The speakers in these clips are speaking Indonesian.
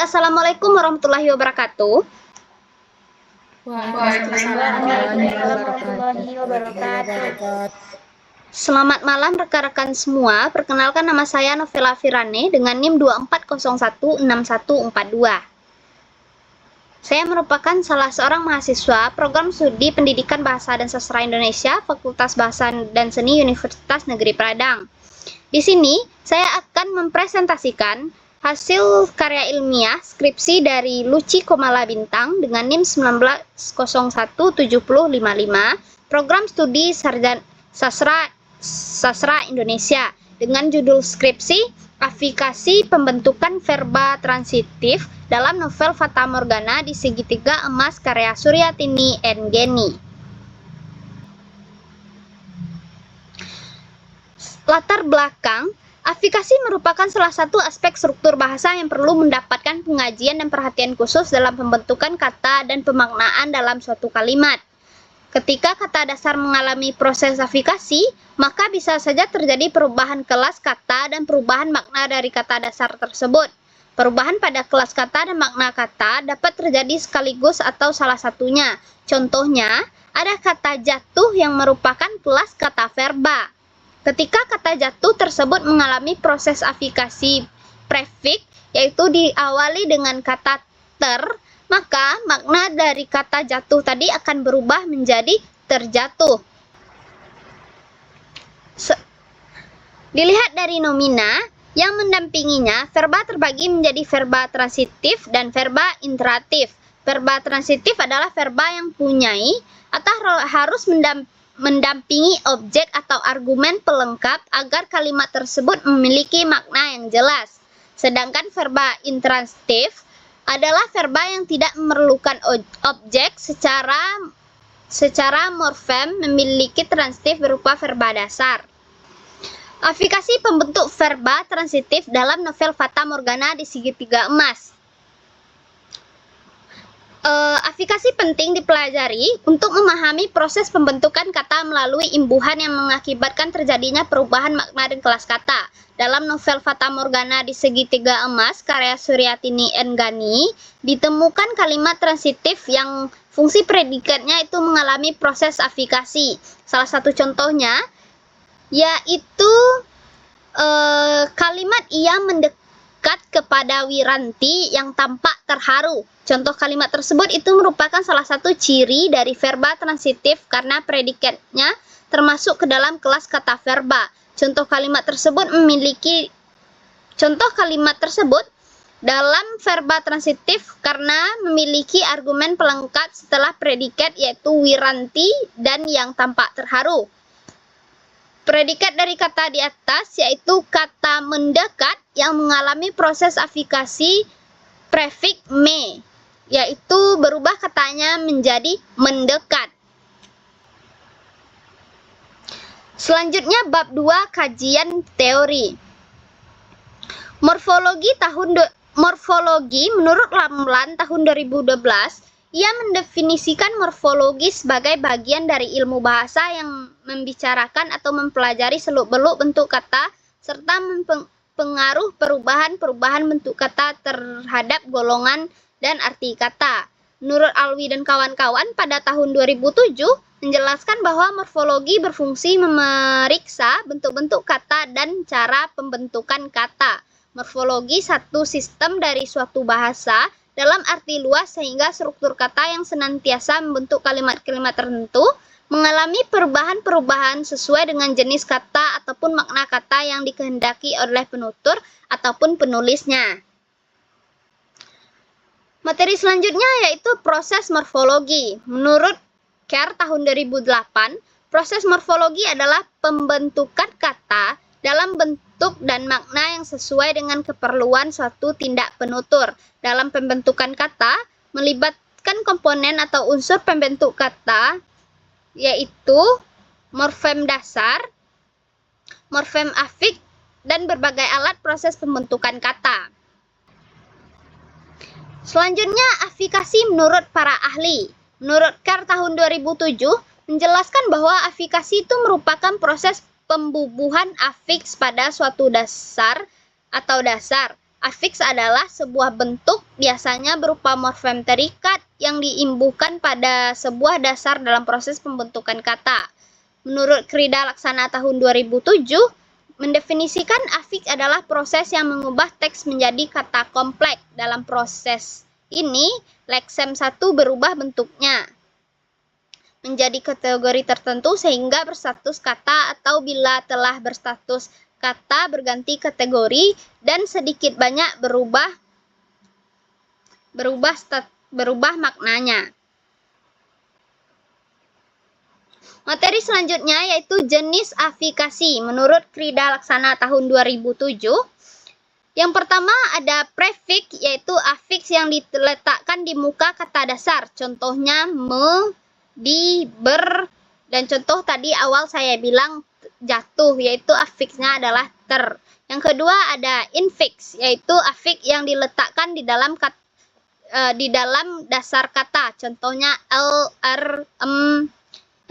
Assalamualaikum warahmatullahi wabarakatuh. Waalaikumsalam warahmatullahi wabarakatuh. Selamat malam rekan-rekan semua. Perkenalkan, nama saya Novela Firane dengan NIM 24016142. Saya merupakan salah seorang mahasiswa program studi Pendidikan Bahasa dan Sastra Indonesia, Fakultas Bahasa dan Seni Universitas Negeri Padang. Di sini saya akan mempresentasikan hasil karya ilmiah skripsi dari Luci Komala Bintang dengan NIM 19017055, program studi sarjana sastra Indonesia dengan judul skripsi Aplikasi Pembentukan Verba Transitif dalam novel Fata Morgana di Segitiga Emas karya Suryatini N. Geni. Latar belakang, aplikasi merupakan salah satu aspek struktur bahasa yang perlu mendapatkan pengajian dan perhatian khusus dalam pembentukan kata dan pemaknaan dalam suatu kalimat. Ketika kata dasar mengalami proses aplikasi, maka bisa saja terjadi perubahan kelas kata dan perubahan makna dari kata dasar tersebut. Perubahan pada kelas kata dan makna kata dapat terjadi sekaligus atau salah satunya. Contohnya, ada kata jatuh yang merupakan kelas kata verba. Ketika kata jatuh tersebut mengalami proses aplikasi prefix, yaitu diawali dengan kata ter, maka makna dari kata jatuh tadi akan berubah menjadi terjatuh. Dilihat dari nomina yang mendampinginya, verba terbagi menjadi verba transitif dan verba interatif. Verba transitif adalah verba yang punyai atau harus mendampingi objek atau argumen pelengkap agar kalimat tersebut memiliki makna yang jelas. Sedangkan verba intransitif adalah verba yang tidak memerlukan objek secara morfem memiliki transitif berupa verba dasar. Aplikasi pembentuk verba transitif dalam novel Fata Morgana di Segitiga Emas. Aplikasi penting dipelajari untuk memahami proses pembentukan kata melalui imbuhan yang mengakibatkan terjadinya perubahan makna dan kelas kata. Dalam novel Fata Morgana di Segitiga Emas karya Suryatini N. Gani, ditemukan kalimat transitif yang fungsi predikatnya itu mengalami proses aplikasi. Salah satu contohnya yaitu kalimat ia mendekat kepada Wiranti yang tampak terharu. Contoh kalimat tersebut itu merupakan salah satu ciri dari verba transitif karena predikatnya termasuk ke dalam kelas kata verba. Contoh kalimat tersebut dalam verba transitif karena memiliki argumen pelengkap setelah predikat yaitu Wiranti dan yang tampak terharu. Predikat dari kata di atas yaitu kata mendekat yang mengalami proses aplikasi prefix me, yaitu berubah katanya menjadi mendekat. Selanjutnya bab 2 kajian teori. Morfologi menurut Ramlan tahun 2012, ia mendefinisikan morfologi sebagai bagian dari ilmu bahasa yang membicarakan atau mempelajari seluk-beluk bentuk kata serta mempengaruhi perubahan bentuk kata terhadap golongan dan arti kata. Menurut Alwi dan kawan-kawan pada tahun 2007 menjelaskan bahwa morfologi berfungsi memeriksa bentuk-bentuk kata dan cara pembentukan kata. Morfologi satu sistem dari suatu bahasa dalam arti luas sehingga struktur kata yang senantiasa membentuk kalimat-kalimat tertentu mengalami perubahan-perubahan sesuai dengan jenis kata ataupun makna kata yang dikehendaki oleh penutur ataupun penulisnya. Materi selanjutnya yaitu proses morfologi. Menurut Kerr tahun 2008, proses morfologi adalah pembentukan kata dalam bentuk dan makna yang sesuai dengan keperluan suatu tindak penutur. Dalam pembentukan kata, melibatkan komponen atau unsur pembentuk kata, yaitu morfem dasar, morfem afiks, dan berbagai alat proses pembentukan kata. Selanjutnya, aplikasi menurut para ahli. Menurut Kerr tahun 2007, menjelaskan bahwa aplikasi itu merupakan proses pembubuhan afiks pada suatu dasar atau dasar. Afiks adalah sebuah bentuk biasanya berupa morfem terikat yang diimbuhkan pada sebuah dasar dalam proses pembentukan kata. Menurut Krida Laksana tahun 2007, mendefinisikan afiks adalah proses yang mengubah teks menjadi kata kompleks. Dalam proses ini, leksem 1 berubah bentuknya menjadi kategori tertentu sehingga berstatus kata, atau bila telah berstatus kata berganti kategori dan sedikit banyak berubah maknanya. Materi selanjutnya yaitu jenis afikasi menurut Krida Laksana tahun 2007. Yang pertama ada prefix, yaitu afiks yang diletakkan di muka kata dasar. Contohnya me, di, ber, dan contoh tadi awal saya bilang jatuh, yaitu afiksnya adalah ter. Yang kedua ada infix, yaitu afiks yang diletakkan di dalam dasar kata. Contohnya l, r, em.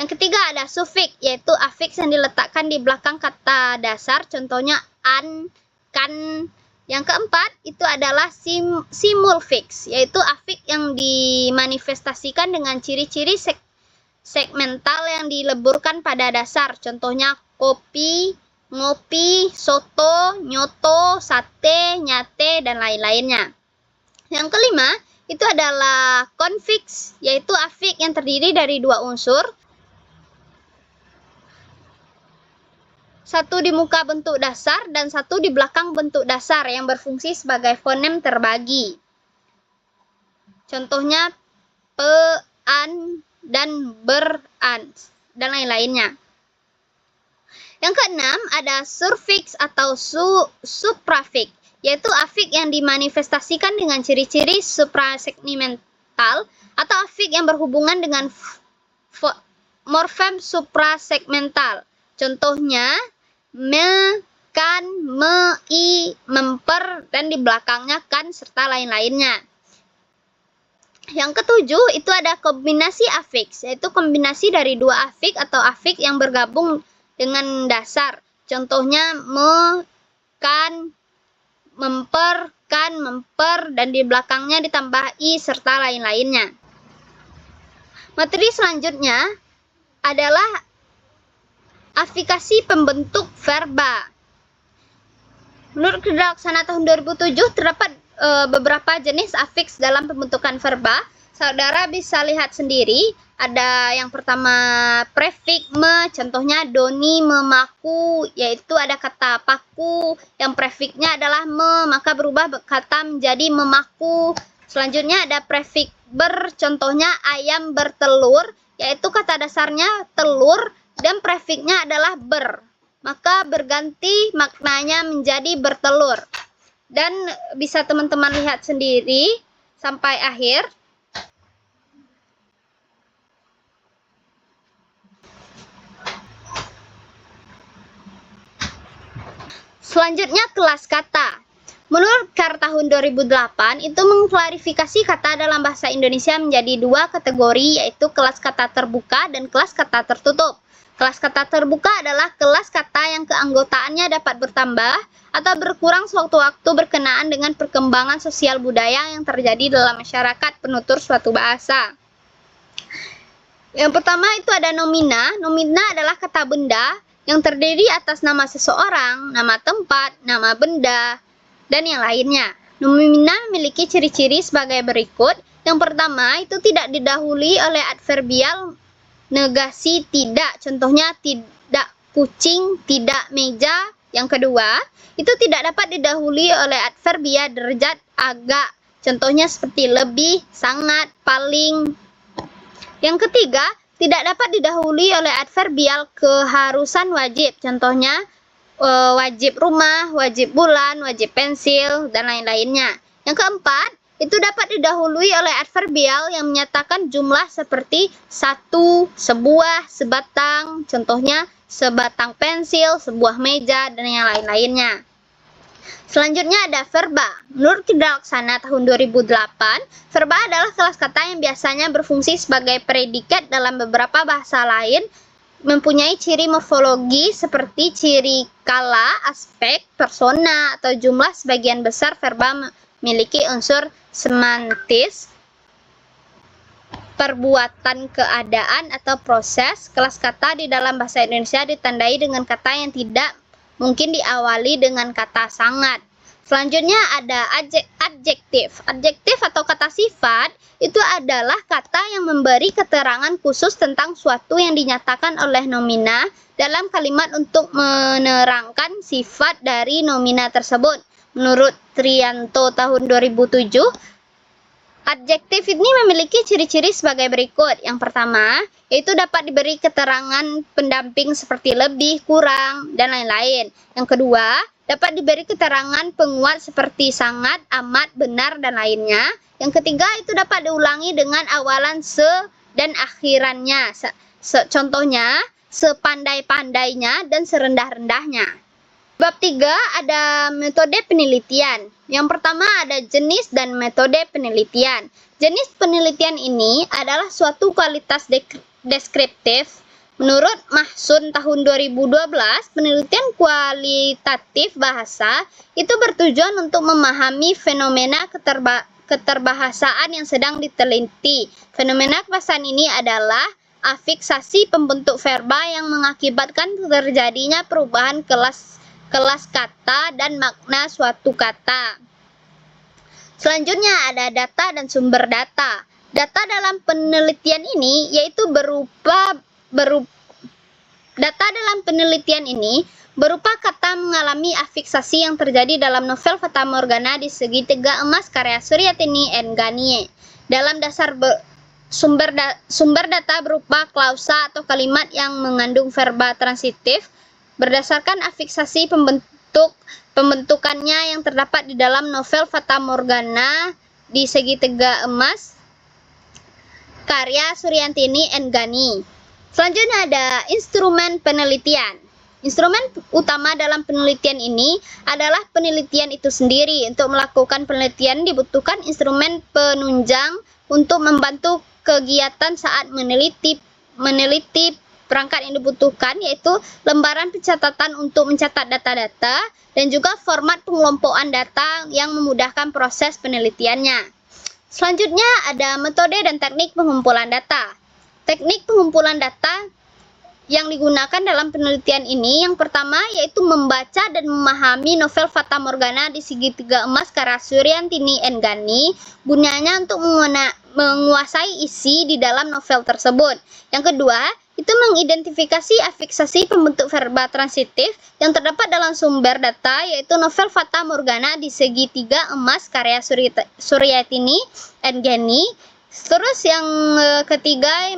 Yang ketiga ada sufiks, yaitu afiks yang diletakkan di belakang kata dasar. Contohnya an, kan. Yang keempat itu adalah simulfiks, yaitu afiks yang dimanifestasikan dengan ciri-ciri segmental yang dileburkan pada dasar. Contohnya kopi, ngopi, soto, nyoto, sate, nyate, dan lain-lainnya. Yang kelima itu adalah konfiks, yaitu afiks yang terdiri dari dua unsur. Satu di muka bentuk dasar dan satu di belakang bentuk dasar yang berfungsi sebagai fonem terbagi. Contohnya pe, an, dan ber-an, dan lain-lainnya. Yang keenam ada surfiks atau suprafiks, yaitu afiks yang dimanifestasikan dengan ciri-ciri suprasegmental atau afiks yang berhubungan dengan morfem suprasegmental. Contohnya me, kan, me, i, memper, dan di belakangnya kan serta lain-lainnya. Yang ketujuh itu ada kombinasi afiks, yaitu kombinasi dari dua afiks atau afiks yang bergabung dengan dasar. Contohnya me, kan, memper, dan di belakangnya ditambah i serta lain-lainnya. Materi selanjutnya adalah afikasi pembentuk verba. Menurut Krida Laksana tahun 2007 terdapat beberapa jenis afiks dalam pembentukan verba. Saudara bisa lihat sendiri. Ada yang pertama prefix me, contohnya doni memaku, yaitu ada kata paku yang prefiksnya adalah me, maka berubah kata menjadi memaku. Selanjutnya ada prefix ber, contohnya ayam bertelur, yaitu kata dasarnya telur dan prefiksnya adalah ber, maka berganti maknanya menjadi bertelur. Dan bisa teman-teman lihat sendiri sampai akhir. Selanjutnya kelas kata. Menurut KAR tahun 2008 itu mengklarifikasi kata dalam bahasa Indonesia menjadi dua kategori, yaitu kelas kata terbuka dan kelas kata tertutup. Kelas kata terbuka adalah kelas kata yang keanggotaannya dapat bertambah atau berkurang sewaktu-waktu berkenaan dengan perkembangan sosial budaya yang terjadi dalam masyarakat penutur suatu bahasa. Yang pertama itu ada nomina. Nomina adalah kata benda yang terdiri atas nama seseorang, nama tempat, nama benda, dan yang lainnya. Nomina memiliki ciri-ciri sebagai berikut. Yang pertama itu tidak didahului oleh adverbial negasi tidak. Contohnya tidak kucing, tidak meja. Yang kedua, itu tidak dapat didahului oleh adverbia derajat agak. Contohnya seperti lebih, sangat, paling. Yang ketiga, tidak dapat didahului oleh adverbial keharusan wajib. Contohnya wajib rumah, wajib bulan, wajib pensil, dan lain-lainnya. Yang keempat, itu dapat didahului oleh adverbial yang menyatakan jumlah seperti satu, sebuah, sebatang. Contohnya sebatang pensil, sebuah meja, dan yang lain-lainnya. Selanjutnya ada verba. Menurut Krida Laksana tahun 2008, verba adalah kelas kata yang biasanya berfungsi sebagai predikat dalam beberapa bahasa lain mempunyai ciri morfologi seperti ciri kala, aspek, persona, atau jumlah. Sebagian besar verba memiliki unsur semantis, perbuatan, keadaan, atau proses. Kelas kata di dalam bahasa Indonesia ditandai dengan kata yang tidak mungkin diawali dengan kata sangat. Selanjutnya ada adjektif. Adjektif atau kata sifat itu adalah kata yang memberi keterangan khusus tentang suatu yang dinyatakan oleh nomina dalam kalimat untuk menerangkan sifat dari nomina tersebut. Menurut Trianto tahun 2007, adjektif ini memiliki ciri-ciri sebagai berikut. Yang pertama, yaitu dapat diberi keterangan pendamping seperti lebih, kurang, dan lain-lain. Yang kedua, dapat diberi keterangan penguat seperti sangat, amat, benar, dan lainnya. Yang ketiga, itu dapat diulangi dengan awalan se dan akhirannya. Contohnya, sepandai-pandainya dan serendah-rendahnya. Bab 3 ada metode penelitian. Yang pertama ada jenis dan metode penelitian. Jenis penelitian ini adalah suatu kualitas deskriptif. Menurut Mahsun tahun 2012, penelitian kualitatif bahasa itu bertujuan untuk memahami fenomena keterbahasaan yang sedang diteliti. Fenomena kebahasaan ini adalah afiksasi pembentuk verba yang mengakibatkan terjadinya perubahan kelas kata dan makna suatu kata. Beselanjutnya ada data dan sumber data. Data dalam penelitian ini yaitu data dalam penelitian ini berupa kata mengalami afiksasi yang terjadi dalam novel Fata Morgana di Segitiga Emas karya Suryatini and Ghani. Dalam dasar sumber data berupa klausa atau kalimat yang mengandung verba transitif berdasarkan afiksasi pembentukannya yang terdapat di dalam novel Fata Morgana di Segitiga Emas karya Suryatini and Ghani. Selanjutnya ada instrumen penelitian. Instrumen utama dalam penelitian ini adalah penelitian itu sendiri. Untuk melakukan penelitian dibutuhkan instrumen penunjang untuk membantu kegiatan saat meneliti. Perangkat yang dibutuhkan yaitu lembaran pencatatan untuk mencatat data-data dan juga format pengelompokan data yang memudahkan proses penelitiannya. Selanjutnya ada metode dan teknik pengumpulan data. Teknik pengumpulan data yang digunakan dalam penelitian ini yang pertama yaitu membaca dan memahami novel Fata Morgana di Segitiga Emas karya Suryatini and Ghani, gunanya untuk menguasai isi di dalam novel tersebut. Yang kedua, itu mengidentifikasi afiksasi pembentuk verba transitif yang terdapat dalam sumber data yaitu novel Fata Morgana di Segitiga Emas karya Suryatini and Ghani. Terus yang ketiga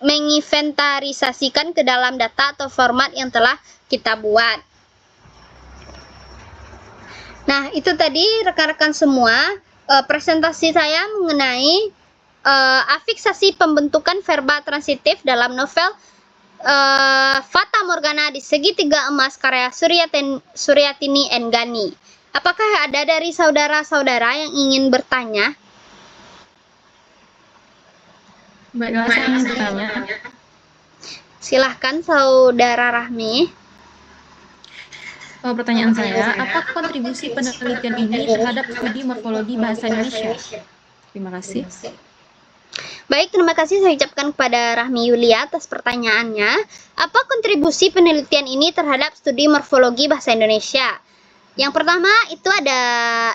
menginventarisasikan ke dalam data atau format yang telah kita buat. Nah, itu tadi rekan-rekan semua presentasi saya mengenai afiksasi pembentukan verba transitif dalam novel Fata Morgana di Segitiga Emas karya Suryatini and Ghani. Apakah ada dari saudara-saudara yang ingin bertanya? Baiklah, saya ingin bertanya. Silahkan Saudara Rahmi. Pertanyaan saya, apa kontribusi penelitian ini terhadap studi morfologi bahasa Indonesia? Terima kasih. Baik, terima kasih saya ucapkan kepada Rahmi Yulia atas pertanyaannya. Apa kontribusi penelitian ini terhadap studi morfologi bahasa Indonesia? Yang pertama itu ada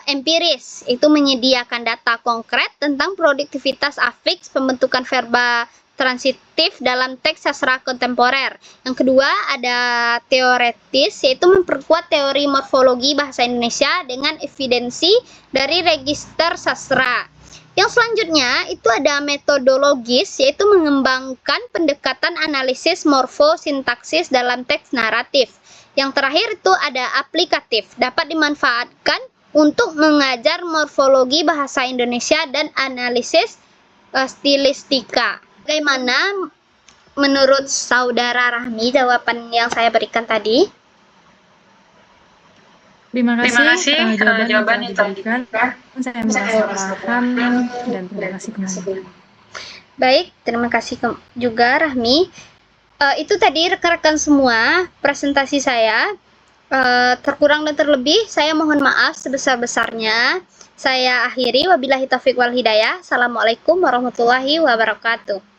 empiris, itu menyediakan data konkret tentang produktivitas afiks pembentukan verba transitif dalam teks sastra kontemporer. Yang kedua ada teoretis, yaitu memperkuat teori morfologi bahasa Indonesia dengan evidensi dari register sastra. Yang selanjutnya itu ada metodologis, yaitu mengembangkan pendekatan analisis morfosintaksis dalam teks naratif. Yang terakhir itu ada aplikatif, dapat dimanfaatkan untuk mengajar morfologi bahasa Indonesia dan analisis stilistika. Bagaimana menurut Saudara Rahmi jawaban yang saya berikan tadi? Terima kasih jawaban yang telah diberikan. Saya merasa paham dan terima kasih kembali. Baik, terima kasih juga Rahmi. Itu tadi rekan-rekan semua presentasi saya. Terkurang dan terlebih saya mohon maaf sebesar-besarnya. Saya akhiri, wabillahi taufiq wal hidayah. Assalamualaikum warahmatullahi wabarakatuh.